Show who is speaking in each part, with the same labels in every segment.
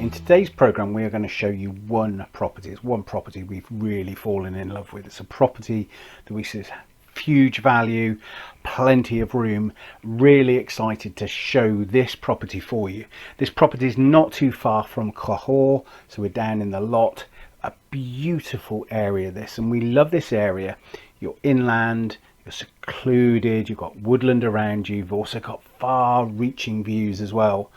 Speaker 1: in today's program we are going to show you one property. It's one property we've really fallen in love with. It's a property that we see as huge value, plenty of room. Really excited to show this property for you. This property is not too far from Cahors, so we're down in the lot. A beautiful area this, and we love this area. You're inland, you're secluded, you've got woodland around you, you've also got far reaching views as well.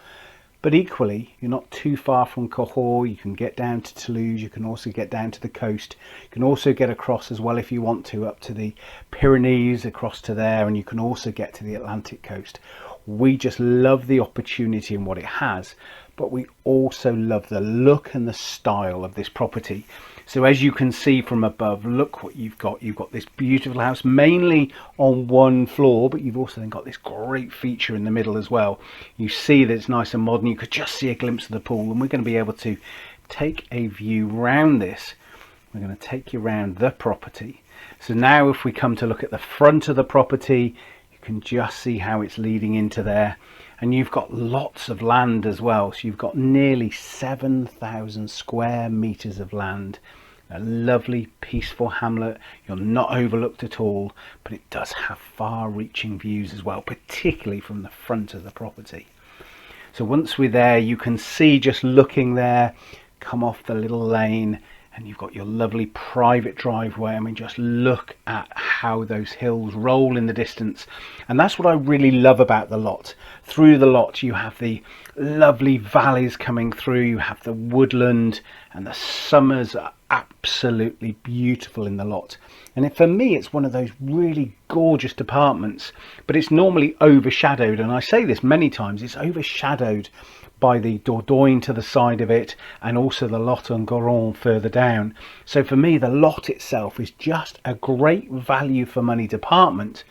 Speaker 1: But equally, you're not too far from Cahors. You can get down to Toulouse, you can also get down to the coast. You can also get across as well if you want to, up to the Pyrenees, across to there, and you can also get to the Atlantic coast. We just love the opportunity and what it has, but we also love the look and the style of this property. So as you can see from above, look what you've got. You've got this beautiful house mainly on one floor, but you've also then got this great feature in the middle as well. You see that it's nice and modern. You could just see a glimpse of the pool, and we're going to be able to take a view round this. We're going to take you around the property. So now if we come to look at the front of the property, you can just see how it's leading into there. And you've got lots of land as well. So you've got nearly 7,000 square meters of land. A lovely peaceful hamlet. You're not overlooked at all, but it does have far reaching views as well, particularly from the front of the property. So once we're there, you can see, just looking there, come off the little lane, and you've got your lovely private driveway. I mean, just look at how those hills roll in the distance. And that's what I really love about the lot. Through the lot, you have the lovely valleys coming through, you have the woodland, and the summers are absolutely beautiful in the lot. And for me, it's one of those really gorgeous apartments, but it's normally overshadowed. And I say this many times, it's overshadowed by the Dordogne to the side of it, and also the lot on Garonne further down. So for me, the lot itself is just a great value for money department,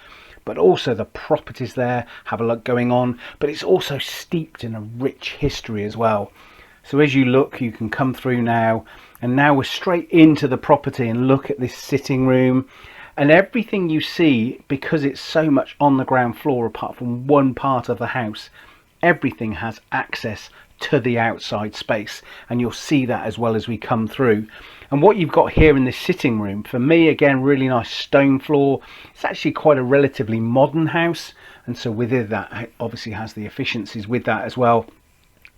Speaker 1: but also the properties there have a lot going on, but it's also steeped in a rich history as well. So as you look, you can come through now, and now we're straight into the property, and look at this sitting room. And everything you see, because it's so much on the ground floor apart from one part of the house, everything has access to the outside space, and you'll see that as well as we come through. And what you've got here in this sitting room, for me, again, really nice stone floor. It's actually quite a relatively modern house, and so within that, it obviously has the efficiencies with that as well.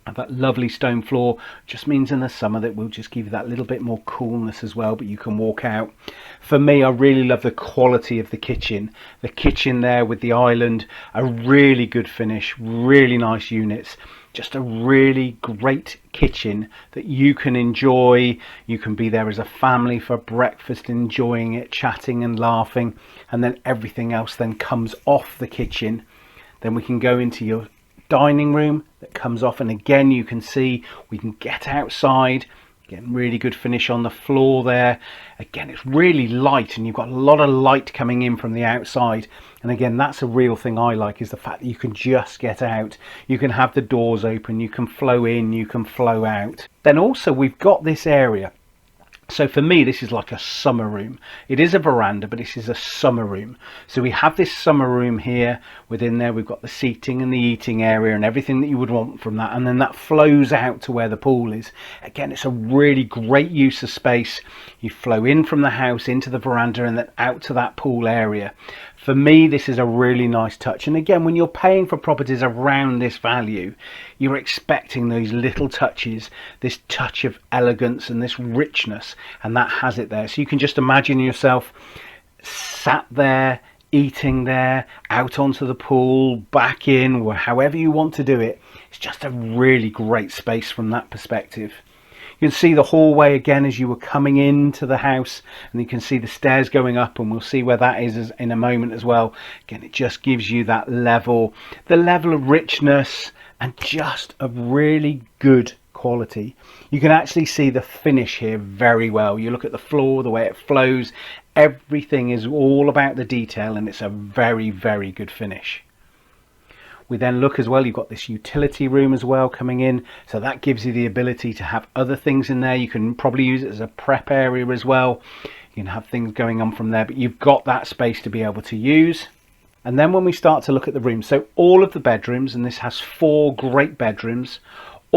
Speaker 1: And that lovely stone floor just means in the summer that will just give you that little bit more coolness as well, but you can walk out. For me, I really love the quality of the kitchen. The kitchen there with the island, a really good finish, really nice units. Just a really great kitchen that you can enjoy. You can be there as a family for breakfast, enjoying it, chatting and laughing, and then everything else then comes off the kitchen. Then we can go into your dining room that comes off, and again you can see we can get outside. Again, really good finish on the floor there. Again, it's really light, and you've got a lot of light coming in from the outside. And again, that's a real thing I like, is the fact that you can just get out. You can have the doors open, you can flow in, you can flow out. Then also we've got this area. So for me, this is like a summer room. It is a veranda, but this is a summer room. So we have this summer room here. Within there, we've got the seating and the eating area and everything that you would want from that. And then that flows out to where the pool is. Again, it's a really great use of space. You flow in from the house into the veranda and then out to that pool area. For me, this is a really nice touch. And again, when you're paying for properties around this value, you're expecting those little touches, this touch of elegance and this richness, and that has it there. So you can just imagine yourself sat there, eating there, out onto the pool, back in, or however you want to do it. It's just a really great space from that perspective. You can see the hallway again as you were coming into the house, and you can see the stairs going up, and we'll see where that is in a moment as well. Again, it just gives you that level, the level of richness and just a really good quality. You can actually see the finish here very well. You look at the floor, the way it flows, everything is all about the detail, and it's a very, very good finish. We then look as well, you've got this utility room as well coming in, so that gives you the ability to have other things in there. You can probably use it as a prep area as well. You can have things going on from there, but you've got that space to be able to use. And then when we start to look at the rooms, so all of the bedrooms, and this has 4 great bedrooms,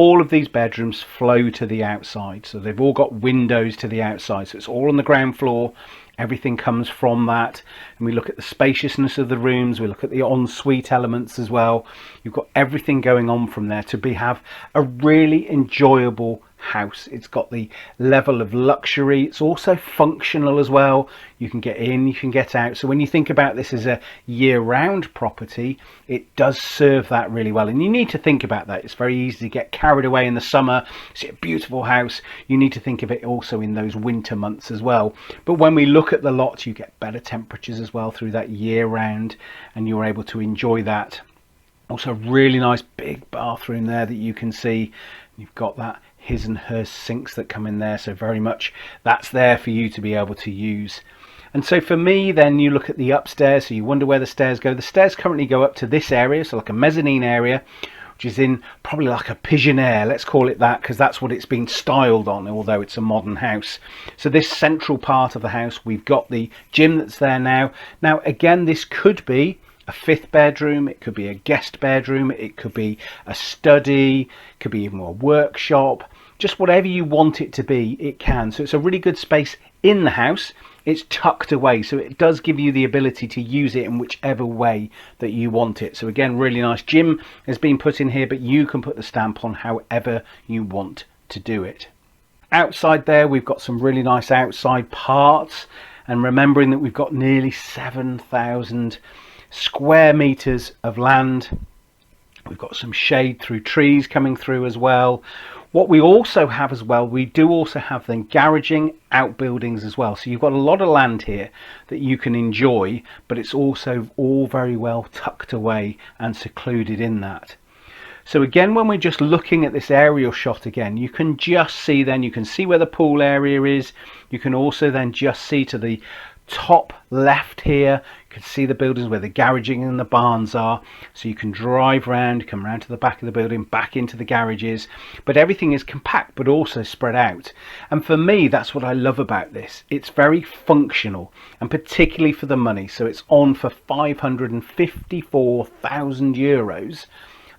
Speaker 1: all of these bedrooms flow to the outside, so they've all got windows to the outside, so it's all on the ground floor. Everything comes from that. And we look at the spaciousness of the rooms, we look at the ensuite elements as well. You've got everything going on from there to have a really enjoyable house. It's got the level of luxury. It's also functional as well. You can get in, you can get out. So when you think about this as a year-round property, it does serve that really well. And you need to think about that. It's very easy to get carried away in the summer, see a beautiful house. You need to think of it also in those winter months as well. But when we look at the lot, you get better temperatures as well through that year-round, and you're able to enjoy that. Also, really nice big bathroom there that you can see. You've got that his and her sinks that come in there, so very much that's there for you to be able to use. And so for me, then you look at the upstairs, so you wonder where the stairs go. The stairs currently go up to this area, so like a mezzanine area, which is in probably like a pigeonniere, let's call it that, because that's what it's been styled on, although it's a modern house. So this central part of the house, we've got the gym that's there now. Now again, this could be a fifth bedroom, it could be a guest bedroom, it could be a study, it could be even a workshop, just whatever you want it to be, it can. So it's a really good space in the house. It's tucked away, so it does give you the ability to use it in whichever way that you want it. So again, really nice gym has been put in here, but you can put the stamp on however you want to do it. Outside there, we've got some really nice outside parts, and remembering that we've got nearly 7,000 square meters of land. We've got some shade through trees coming through as well. What we also have as well, we do also have then garaging, outbuildings as well. So you've got a lot of land here that you can enjoy, but it's also all very well tucked away and secluded in that. So again, when we're just looking at this aerial shot again, you can just see then, you can see where the pool area is. You can also then just see to the top left here, you can see the buildings where the garaging and the barns are, so you can drive around, come around to the back of the building, back into the garages, but everything is compact but also spread out. And for me, that's what I love about this. It's very functional, and particularly for the money. So it's on for 554,000 euros,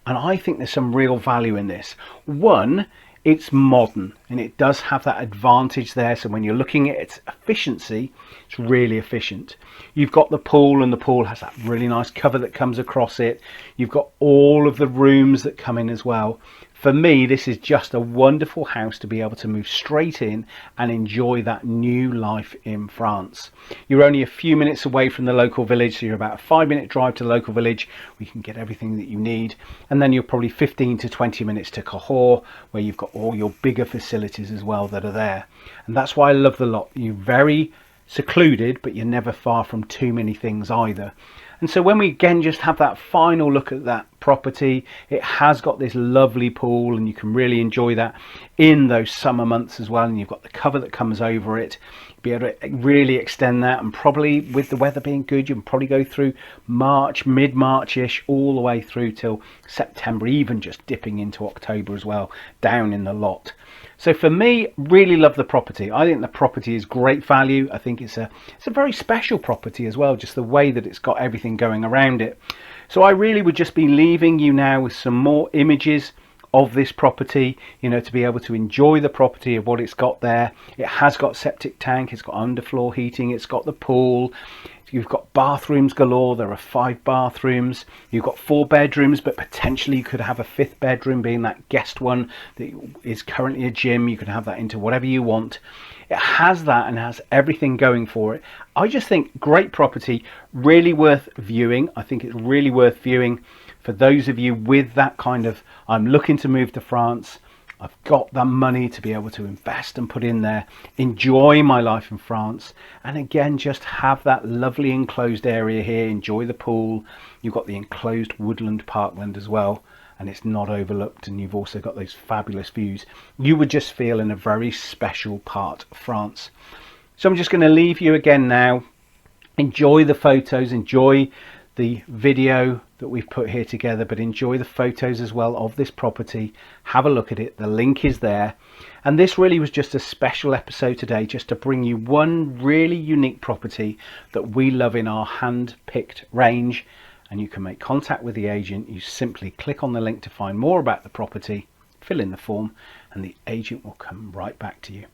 Speaker 1: and I think there's some real value in this. One, it's modern, and it does have that advantage there. So when you're looking at its efficiency, it's really efficient. You've got the pool, and the pool has that really nice cover that comes across it. You've got all of the rooms that come in as well. For me, this is just a wonderful house to be able to move straight in and enjoy that new life in France. You're only a few minutes away from the local village, so you're about a 5-minute drive to the local village where you can get everything that you need. And then you're probably 15 to 20 minutes to Cahors, where you've got all your bigger facilities as well that are there. And that's why I love the lot. You're very secluded, but you're never far from too many things either. And so when we again just have that final look at that property, it has got this lovely pool, and you can really enjoy that in those summer months as well. And you've got the cover that comes over it. You'll be able to really extend that, and probably with the weather being good, you can probably go through March, mid-March-ish, all the way through till September, even just dipping into October as well, down in the lot. So for me, really love the property. I think the property is great value. I think it's a very special property as well, just the way that it's got everything going around it. So I really would just be leaving you now with some more images of this property, you know, to be able to enjoy the property of what it's got there. It has got septic tank, it's got underfloor heating, it's got the pool. You've got bathrooms galore. There are 5 bathrooms. You've got 4 bedrooms, but potentially you could have a 5th bedroom, being that guest one that is currently a gym. You can have that into whatever you want. It has that and has everything going for it. I just think great property, really worth viewing. I think it's really worth viewing for those of you with that kind of, I'm looking to move to France, I've got the money to be able to invest and put in there, enjoy my life in France, and again just have that lovely enclosed area here, enjoy the pool. You've got the enclosed woodland parkland as well, and it's not overlooked, and you've also got those fabulous views. You would just feel in a very special part of France. So I'm just going to leave you again now. Enjoy the photos, enjoy the video that we've put here together, but enjoy the photos as well of this property. Have a look at it, the link is there. And this really was just a special episode today, just to bring you one really unique property that we love in our hand-picked range. And you can make contact with the agent. You simply click on the link to find more about the property. fill in the form, and the agent will come right back to you.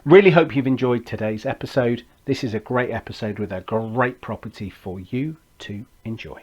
Speaker 1: Really hope you've enjoyed today's episode. This is a great episode with a great property for you to enjoy.